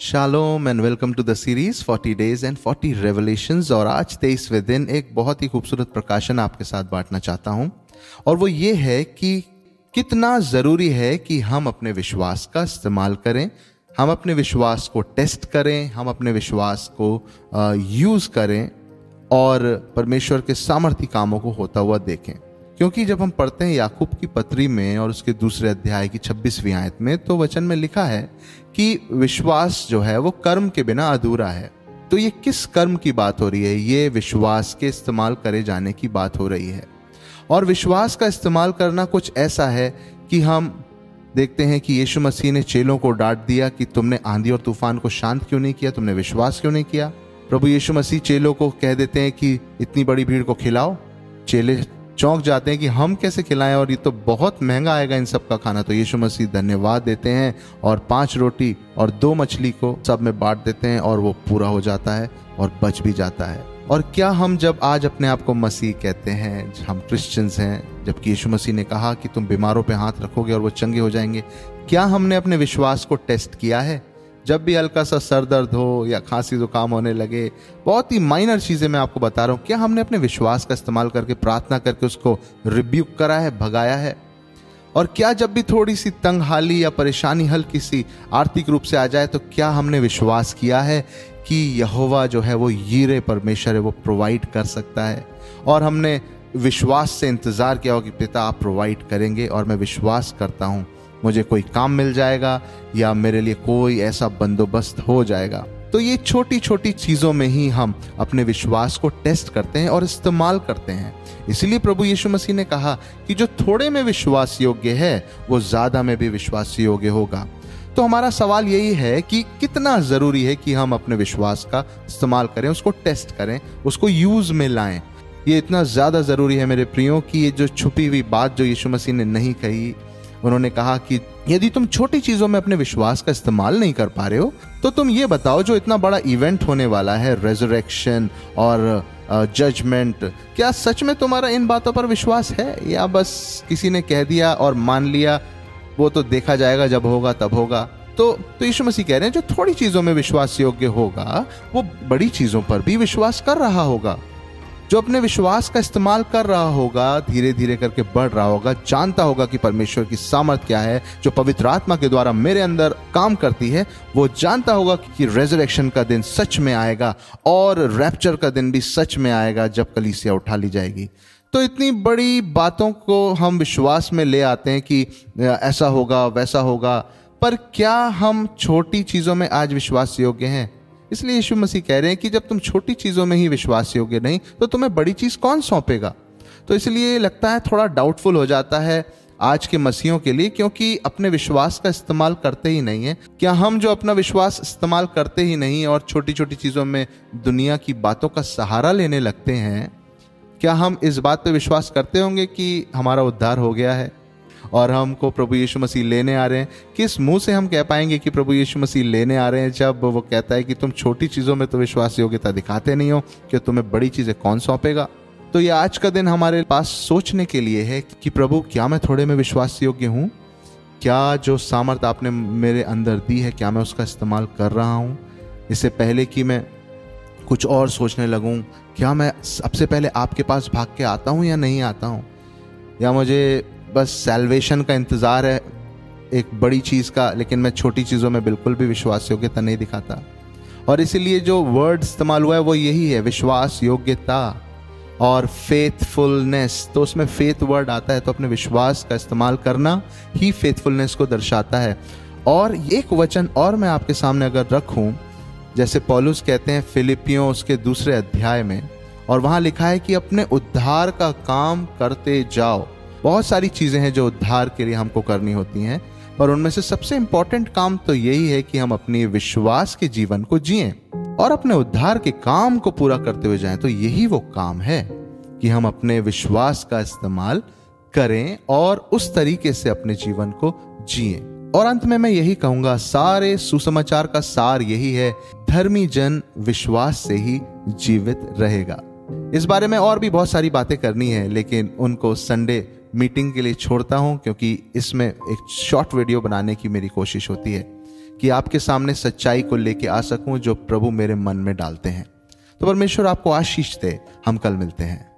Shalom and welcome to the series 40 days and 40 revelations. और आज 23वें दिन एक बहुत ही खूबसूरत प्रकाशन आपके साथ बांटना चाहता हूं, और वो ये है कि कितना ज़रूरी है कि हम अपने विश्वास का इस्तेमाल करें, हम अपने विश्वास को टेस्ट करें, हम अपने विश्वास को यूज़ करें और परमेश्वर के सामर्थी कामों को होता हुआ देखें। क्योंकि जब हम पढ़ते हैं याकूब की पत्री में और उसके दूसरे अध्याय की 26वीं आयत में, तो वचन में लिखा है कि विश्वास जो है वो कर्म के बिना अधूरा है। तो ये किस कर्म की बात हो रही है? ये विश्वास के इस्तेमाल करे जाने की बात हो रही है। और विश्वास का इस्तेमाल करना कुछ ऐसा है कि हम देखते हैं कि यीशु मसीह ने चेलों को डांट दिया कि तुमने आंधी और तूफान को शांत क्यों नहीं किया, तुमने विश्वास क्यों नहीं किया। प्रभु यीशु मसीह चेलों को कह देते हैं कि इतनी बड़ी भीड़ को खिलाओ। चेले चौंक जाते हैं कि हम कैसे खिलाएं, और ये तो बहुत महंगा आएगा इन सब का खाना। तो यीशु मसीह धन्यवाद देते हैं और 5 रोटी और 2 मछली को सब में बांट देते हैं, और वो पूरा हो जाता है और बच भी जाता है। और क्या हम जब आज अपने आप को मसीह कहते हैं, हम क्रिश्चियंस हैं, जबकि यीशु मसीह ने कहा कि तुम बीमारों पे हाथ रखोगे और वो चंगे हो जाएंगे, क्या हमने अपने विश्वास को टेस्ट किया है? जब भी हल्का सा सर दर्द हो या खांसी जुकाम होने लगे, बहुत ही माइनर चीज़ें मैं आपको बता रहा हूँ, क्या हमने अपने विश्वास का इस्तेमाल करके प्रार्थना करके उसको रिब्यूक करा है, भगाया है? और क्या जब भी थोड़ी सी तंगहाली या परेशानी हल्की सी आर्थिक रूप से आ जाए, तो क्या हमने विश्वास किया है कि यहोवा जो है वो यीरे परमेश्वर है, वो प्रोवाइड कर सकता है? और हमने विश्वास से इंतज़ार किया हो कि पिता आप प्रोवाइड करेंगे, और मैं विश्वास करता हूँ मुझे कोई काम मिल जाएगा या मेरे लिए कोई ऐसा बंदोबस्त हो जाएगा। तो ये छोटी छोटी चीज़ों में ही हम अपने विश्वास को टेस्ट करते हैं और इस्तेमाल करते हैं। इसलिए प्रभु यीशु मसीह ने कहा कि जो थोड़े में विश्वास योग्य है वो ज़्यादा में भी विश्वास योग्य होगा। तो हमारा सवाल यही है कि कितना ज़रूरी है कि हम अपने विश्वास का इस्तेमाल करें, उसको टेस्ट करें, उसको यूज़ में लाएं। ये इतना ज़्यादा ज़रूरी है मेरे प्रियो कि ये जो छुपी हुई बात जो यीशु मसीह ने नहीं कही, उन्होंने कहा कि यदि तुम छोटी चीज़ों में अपने विश्वास का इस्तेमाल नहीं कर पा रहे हो, तो तुम ये बताओ जो इतना बड़ा इवेंट होने वाला है, रेजरेक्शन और जजमेंट, क्या सच में तुम्हारा इन बातों पर विश्वास है, या बस किसी ने कह दिया और मान लिया, वो तो देखा जाएगा, जब होगा तब होगा। तो यीशु मसीह कह रहे हैं जो थोड़ी चीज़ों में विश्वास योग्य होगा वो बड़ी चीज़ों पर भी विश्वास कर रहा होगा। जो अपने विश्वास का इस्तेमाल कर रहा होगा, धीरे धीरे करके बढ़ रहा होगा, जानता होगा कि परमेश्वर की सामर्थ क्या है जो पवित्र आत्मा के द्वारा मेरे अंदर काम करती है, वो जानता होगा कि रेजरेक्शन का दिन सच में आएगा और रैप्चर का दिन भी सच में आएगा जब कलीसिया उठा ली जाएगी। तो इतनी बड़ी बातों को हम विश्वास में ले आते हैं कि ऐसा होगा वैसा होगा, पर क्या हम छोटी चीज़ों में आज विश्वास योग्य हैं? इसलिए यीशु मसीह कह रहे हैं कि जब तुम छोटी चीज़ों में ही विश्वास योग्य नहीं, तो तुम्हें बड़ी चीज़ कौन सौंपेगा? तो इसलिए लगता है थोड़ा डाउटफुल हो जाता है आज के मसीहों के लिए, क्योंकि अपने विश्वास का इस्तेमाल करते ही नहीं है। क्या हम जो अपना विश्वास इस्तेमाल करते ही नहीं और छोटी छोटी चीज़ों में दुनिया की बातों का सहारा लेने लगते हैं, क्या हम इस बात पे विश्वास करते होंगे कि हमारा उद्धार हो गया है और हमको प्रभु यीशु मसीह लेने आ रहे हैं? किस मुंह से हम कह पाएंगे कि प्रभु यीशु मसीह लेने आ रहे हैं जब वो कहता है कि तुम छोटी चीज़ों में तो विश्वास योग्यता दिखाते नहीं हो, कि तुम्हें बड़ी चीज़ें कौन सौंपेगा? तो ये आज का दिन हमारे पास सोचने के लिए है कि प्रभु क्या मैं थोड़े में विश्वास योग्य हूँ? क्या जो सामर्थ आपने मेरे अंदर दी है, क्या मैं उसका इस्तेमाल कर रहा हूँ? इससे पहले कि मैं कुछ और सोचने लगूँ, क्या मैं सबसे पहले आपके पास भाग के आता हूँ या नहीं आता हूँ? या मुझे बस सैल्वेशन का इंतज़ार है एक बड़ी चीज़ का, लेकिन मैं छोटी चीज़ों में बिल्कुल भी विश्वास योग्यता नहीं दिखाता? और इसीलिए जो वर्ड इस्तेमाल हुआ है वो यही है, विश्वास योग्यता और फेथफुलनेस। तो उसमें फेथ वर्ड आता है, तो अपने विश्वास का इस्तेमाल करना ही फेथफुलनेस को दर्शाता है। और एक वचन और मैं आपके सामने अगर रखूं, जैसे पौलुस कहते हैं फिलिपियों उसके 2 अध्याय में, और वहाँ लिखा है कि अपने उद्धार का काम करते जाओ। बहुत सारी चीज़ें हैं जो उद्धार के लिए हमको करनी होती हैं, पर उनमें से सबसे इंपॉर्टेंट काम तो यही है कि हम अपने विश्वास के जीवन को जिएं और अपने उद्धार के काम को पूरा करते हुए जाएं। तो यही वो काम है कि हम अपने विश्वास का इस्तेमाल करें और उस तरीके से अपने जीवन को जिएं। और अंत में मैं यही कहूंगा, सारे सुसमाचार का सार यही है, धर्मी जन विश्वास से ही जीवित रहेगा। इस बारे में और भी बहुत सारी बातें करनी है, लेकिन उनको संडे मीटिंग के लिए छोड़ता हूं, क्योंकि इसमें एक शॉर्ट वीडियो बनाने की मेरी कोशिश होती है। कि आपके सामने सच्चाई को लेके आ सकूं जो प्रभु मेरे मन में डालते हैं। तो परमेश्वर आपको आशीष दे। हम कल मिलते हैं।